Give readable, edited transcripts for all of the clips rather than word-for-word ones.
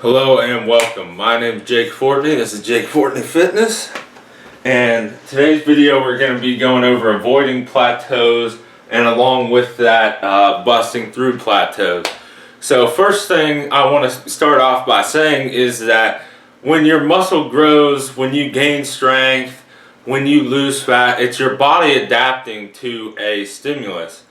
Hello and welcome. My name is Jake Fortney. This is JakeFortneyFitness. And today's video we're going to be going over avoiding plateaus and along with that busting through plateaus. So first thing I want to start off by saying is that when your muscle grows, when you gain strength, when you lose fat, it's your body adapting to a stimulus,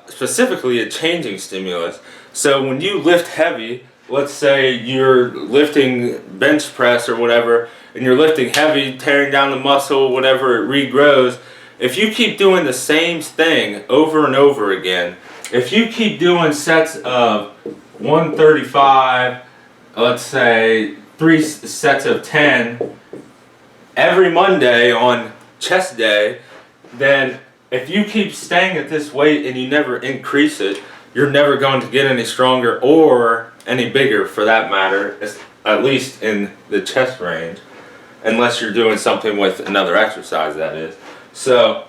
specifically a changing stimulus. So when you lift heavy, let's say you're lifting bench press or whatever, and you're lifting heavy, tearing down the muscle, whatever, it regrows. If you keep doing the same thing over and over again, if you keep doing sets of 135, let's say 3 sets of 10 every Monday on chest day, then if you keep staying at this weight and you never increase it, you're never going to get any stronger or any bigger for that matter, at least in the chest range, unless you're doing something with another exercise, that is. So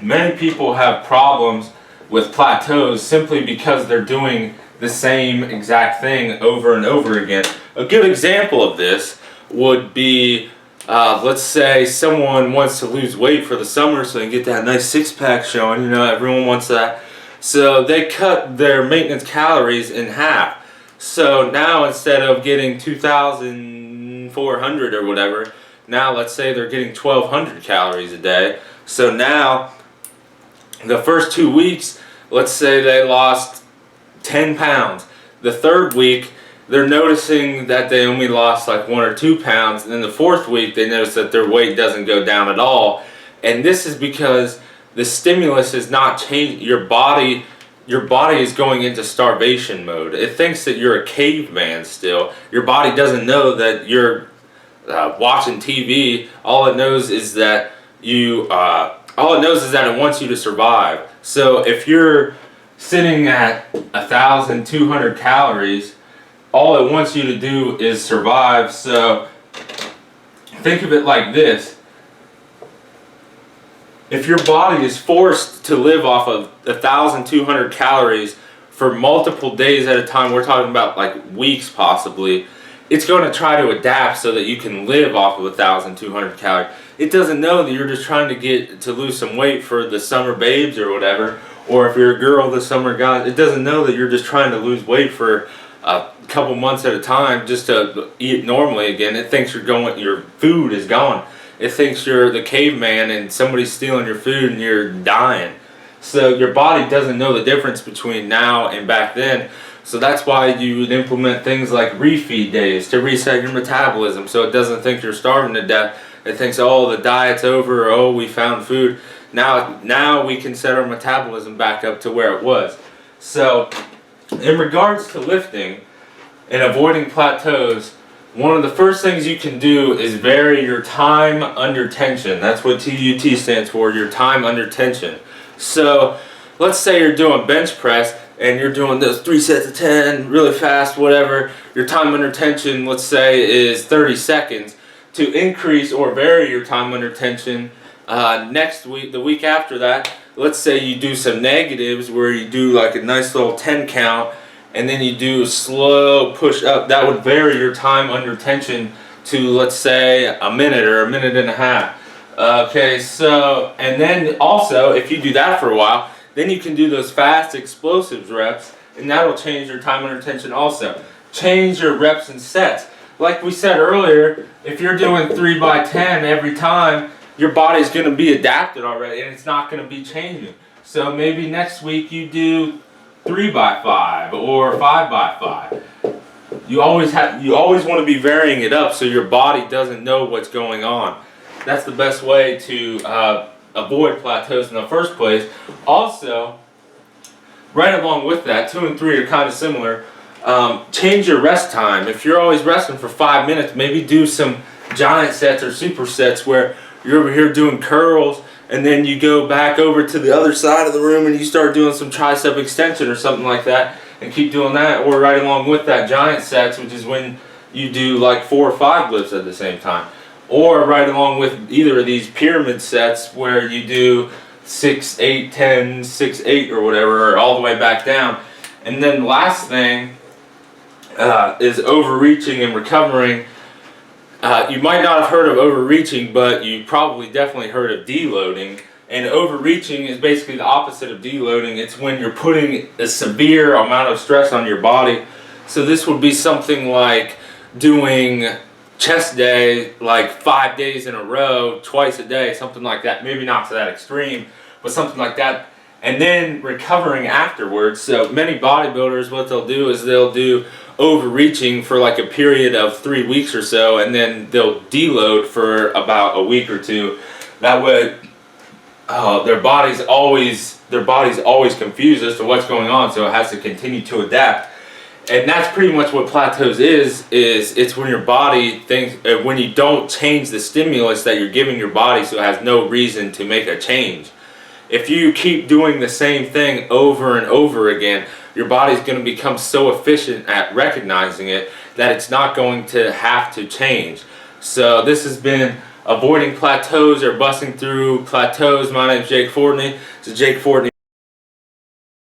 many people have problems with plateaus simply because they're doing the same exact thing over and over again. A good example of this would be, let's say someone wants to lose weight for the summer so they can get that nice six-pack showing, you know, everyone wants that. So they cut their maintenance calories in half. So now instead of getting 2,400 or whatever, now let's say they're getting 1,200 calories a day. So now the first 2 weeks, let's say they lost 10 pounds. The third week, they're noticing that they only lost like 1 or 2 pounds. And then the fourth week, they notice that their weight doesn't go down at all. And this is because the stimulus is not changing. Your body is going into starvation mode. It thinks that you're a caveman still. Your body doesn't know that you're watching TV. All it knows is that it wants you to survive. So if you're sitting at 1,200 calories, all it wants you to do is survive. So think of it like this. If your body is forced to live off of 1,200 calories for multiple days at a time, we're talking about like weeks possibly, it's going to try to adapt so that you can live off of 1,200 calories. It doesn't know that you're just trying to lose some weight for the summer babes or whatever, or if you're a girl, the summer guy. It doesn't know that you're just trying to lose weight for a couple months at a time just to eat normally again. It thinks your food is gone. It thinks you're the caveman and somebody's stealing your food and you're dying. So your body doesn't know the difference between now and back then. So that's why you would implement things like refeed days to reset your metabolism so it doesn't think you're starving to death. It thinks, oh, the diet's over, or oh, we found food. Now we can set our metabolism back up to where it was. So in regards to lifting and avoiding plateaus, one of the first things you can do is vary your time under tension. That's what TUT stands for, your time under tension. So let's say you're doing bench press and you're doing those 3 sets of 10 really fast, whatever. Your time under tension, let's say, is 30 seconds. To increase or vary your time under tension, next week, the week after that, let's say you do some negatives where you do like a nice little 10 count and then you do a slow push up. That would vary your time under tension to, let's say, a minute or a minute and a half. Okay, so, and then also, if you do that for a while, then you can do those fast explosives reps, and that'll change your time under tension also. Change your reps and sets. Like we said earlier, if you're doing 3 by 10 every time, your body's going to be adapted already, and it's not going to be changing. So maybe next week you do 3 by 5 or 5 by 5. You always want to be varying it up so your body doesn't know what's going on. That's the best way to avoid plateaus in the first place. Also, right along with that, 2 and 3 are kind of similar. Change your rest time. If you're always resting for 5 minutes, maybe do some giant sets or supersets where you're over here doing curls and then you go back over to the other side of the room and you start doing some tricep extension or something like that, and keep doing that. Or right along with that, giant sets, which is when you do like 4 or 5 lifts at the same time. Or right along with either of these pyramid sets where you do 6, 8, 10, 6, 8 or whatever, or all the way back down. And then last thing is overreaching and recovering. You might not have heard of overreaching, but you probably definitely heard of deloading. And overreaching is basically the opposite of deloading. It's when you're putting a severe amount of stress on your body. So this would be something like doing chest day like 5 days in a row, twice a day, something like that. Maybe not to that extreme, but something like that. And then recovering afterwards. So many bodybuilders, what they'll do is they'll do overreaching for like a period of 3 weeks or so, and then they'll deload for about a week or two. That way their body's always confused as to what's going on, so it has to continue to adapt. And that's pretty much what plateaus is it's when your body thinks, when you don't change the stimulus that you're giving your body, so it has no reason to make a change. If you keep doing the same thing over and over again, your body's going to become so efficient at recognizing it that it's not going to have to change. So this has been Avoiding Plateaus or Busting Through Plateaus. My name is Jake Fortney. This is Jake Fortney.